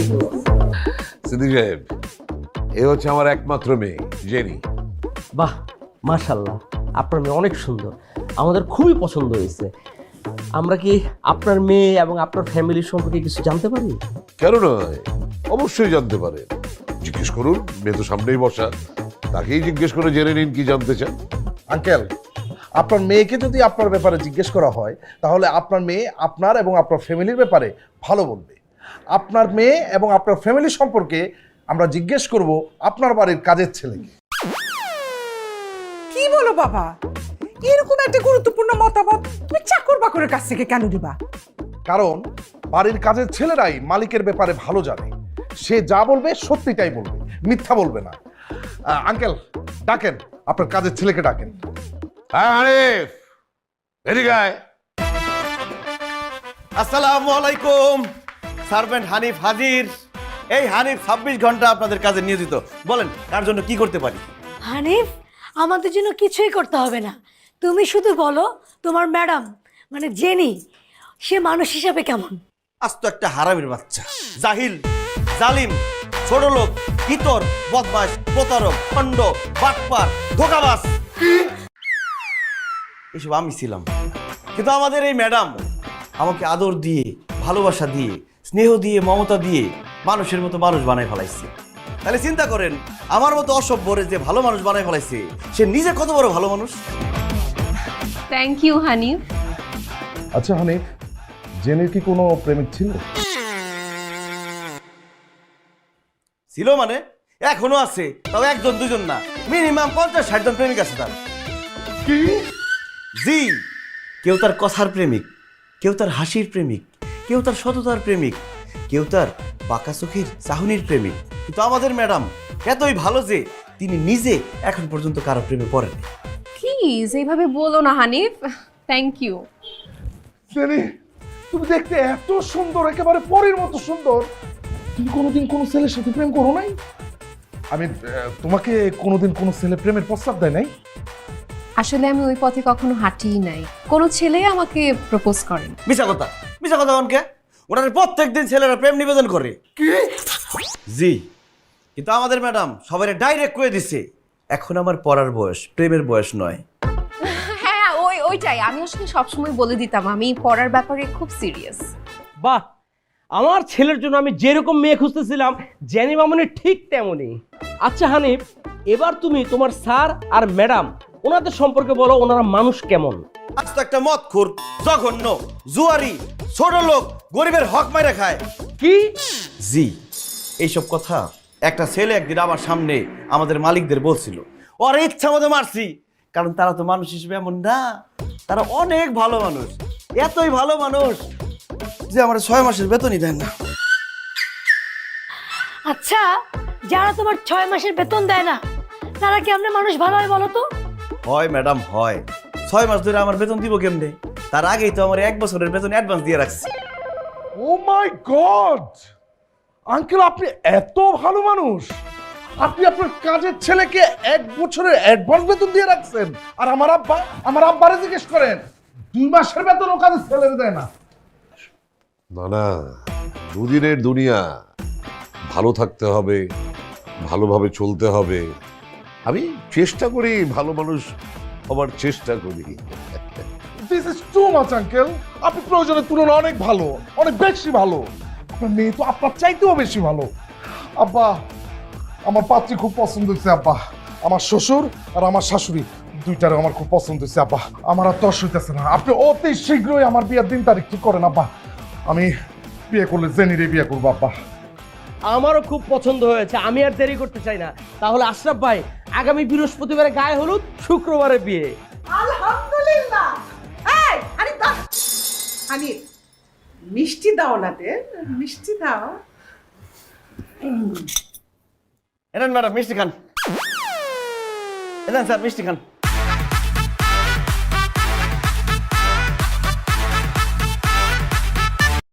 সিদ্দিক সাহেব, এ হচ্ছে আমার একমাত্র মেয়ে জেনি। বাহ, মাশাল্লাহ, আপনার মেয়ে অনেক সুন্দর, আমাদের খুবই পছন্দ হয়েছে। আমরা কি আপনার মেয়ে এবং আপনার ফ্যামিলির সম্পর্কে কিছু জানতে পারি? কেন নয়, অবশ্যই জানতে পারেন। জিজ্ঞেস করুন, মেয়ে তো সামনেই বসা, তাকেই জিজ্ঞেস করে জেনে নিন কি জানতে চান। আঙ্কেল, আপনার মেয়েকে যদি আপনার ব্যাপারে জিজ্ঞেস করা হয় তাহলে আপনার মেয়ে আপনার এবং আপনার ফ্যামিলির ব্যাপারে ভালো বলবে। আপনার মেয়ে এবং আপনার ফ্যামিলি সম্পর্কে আমরা জিজ্ঞেস করব আপনার বাড়ির কাজের ছেলেকে। কি বলো বাবা, এরকম একটা গুরুত্বপূর্ণ মতামত তুমি চাকর বাকরের কাছ থেকে কেন দিবা? কারণ বাড়ির কাজের ছেলেরাই মালিকের ব্যাপারে ভালো জানে। সে যা বলবে সত্যিটাই বলবে, মিথ্যা বলবে না। আঙ্কেল, ডাকেন, আপনার কাজের ছেলেকে ডাকেন। হ্যাঁ হানিফ, এদিকে আয়। আসসালামু আলাইকুম। সার্ভেন্ট হানিফ হাজির। এই হানিফ 26 ঘন্টা আপনাদের কাজে নিয়োজিত। বলেন, কার জন্য কি করতে পারি? হানিফ, আমাদের জন্য কিছুই করতে হবে না, তুমি শুধু বলো তোমার ম্যাডাম মানে জেনি, সে মানুষ হিসাবে কেমন? আজ তো একটা হারামির বাচ্চা, জাহিল, জালিম, ছোট লোক, ভিতর, বদমাশ, প্রতারক, খণ্ড, বাটপার, ধোঁকাবাজ, এসব আমি ছিলাম। কিন্তু আমাদের এই ম্যাডাম আমাকে আদর দিয়ে, ভালোবাসা দিয়ে, স্নেহ দিয়ে, মমতা দিয়ে মানুষের মতো মানুষ বানায় ফেলাইছে। তাহলে চিন্তা করেন, আমার মতো অসভ্যরে যে ভালো মানুষ বানায় ফেলাইছে, সে নিজে কত বড় ভালো মানুষ। Thank you Hanif. আচ্ছা হানিফ, জেনির কি কোনো প্রেমিক ছিল? ছিল মানে এখনো আছে, তাও একজন দুজন না, মিনিমাম 50-60 জন প্রেমিক আছে তার। কি? জি, কেউ তার কথার প্রেমিক, কেউ তার হাসির প্রেমিক, কেউ তার সততার প্রেমিক, কেউ তার বাঁকা চোখের চাহনির প্রেমিক। কিন্তু আমাদের ম্যাডাম এতই ভালো যে তিনি নিজে এখন পর্যন্ত কারো প্রেমে পড়েন। প্লিজ এইভাবে বলো না হানিফ। Thank you. জেনি, তুমি দেখতে এত সুন্দর, একেবারে পরীর মতো সুন্দর। তুমি কোনোদিন কোনো ছেলের সাথে প্রেম করো নাই? আমি তোমাকে কোনোদিন কোনো ছেলে প্রেমের প্রস্তাব দেয় নাই? আসলে আমি ওই পথে কখনো হাঁটিই নাই, কোনো ছেলে আমাকে প্রপোজ করেন। মিছা কথা, মিছা কথা অনকে। ওনার প্রত্যেকদিন ছেলেরা প্রেম নিবেদন করে। কি? জি, কিন্তু আমাদের ম্যাডাম সবাই ডাইরেক্ট করে দিছে, এখন আমার পড়ার বয়স, প্রেমের বয়স নয়। হ্যাঁ, ওইটাই আমি আসলে সবসময় বলে দিতাম, আমি পড়ার ব্যাপারে খুব সিরিয়াস। বাহ, আমার ছেলের জন্য আমি যেরকম মেয়ে খুঁজতেছিলাম জেনি মামনি ঠিক তেমনই। আচ্ছা হানিফ, এবার তুমি তোমার স্যার আর ম্যাডাম ওনাদের সম্পর্কে বলো, ওনারা মানুষ কেমন? আজ তো একটা মদখোর, জঘন্য, জুয়ারি, ছোট লোক, গরিবের হক মাইরা খায়। কি? জি, এইসব কথা একটা ছেলে একদিন আমার সামনে আমাদের মালিকদের বলছিল। ওর ইচ্ছা মতো মারছি, কারণ তারা তো মানুষ হিসেবে এমন না, তারা অনেক ভালো মানুষ, এতই ভালো মানুষ যে আমার 6 মাসের বেতনই দেন না। আচ্ছা, যারা তোমার 6 মাসের বেতন দেয় না তারা কি আমরা মানুষ ভালো হয় বলো তো? হয় ম্যাডাম, হয়। 6 মাস ধরে আমার বেতন দিব কেমনে? তার আগেই তো আমার 1 বছরের বেতন অ্যাডভান্স দিয়ে রাখছি। ও মাই গড, আঙ্কেল আপনি এত ভালো মানুষ! আপনি আপনার কাজের ছেলেকে 1 বছরের অ্যাডভান্স বেতন দিয়ে রাখছেন, আর আমার আব্বারে জিজ্ঞেস করেন 2 মাসের বেতন ও কাজের ছেলের দেয় না। না না, দুদিনের দুনিয়া, ভালো থাকতে হবে, ভালোভাবে চলতে হবে। আমি চেষ্টা করি, ভালো মানুষ হবার চেষ্টা করি। This is too much uncle. আপনি প্রয়োজনের তুলনায় অনেক ভালো, অনেক বেশি ভালো। আপনার মেয়ে তো আপনার চাইতেও বেশি ভালো। আব্বা, আমার পাত্রী খুব পছন্দ হয়েছে আব্বা। আমার শ্বশুর আর আমার শাশুড়ি দুইটারও আমার খুব পছন্দ হয়েছে আব্বা। আমার আর তর্স হইতেছে না, আপনি অতি শীঘ্রই আমার বিয়ের দিন তারিখ ঠিক করেন আব্বা। আমি বিয়ে করলে জেনিরে বিয়ে করবো আব্বা। আমারও খুব পছন্দ হয়েছে, আমি আর দেরি করতে চাই না। তাহলে আশরাফ ভাই, আগামী বৃহস্পতিবারে গায়ে হলুদ, শুক্রবারে বিয়ে। আলহামদুলিল্লাহ। এই আরে দাও, আমি মিষ্টি দাও না দে, মিষ্টি দাও। এনেন ম্যাডাম, মিষ্টি খান। এনেন স্যার, মিষ্টি খান।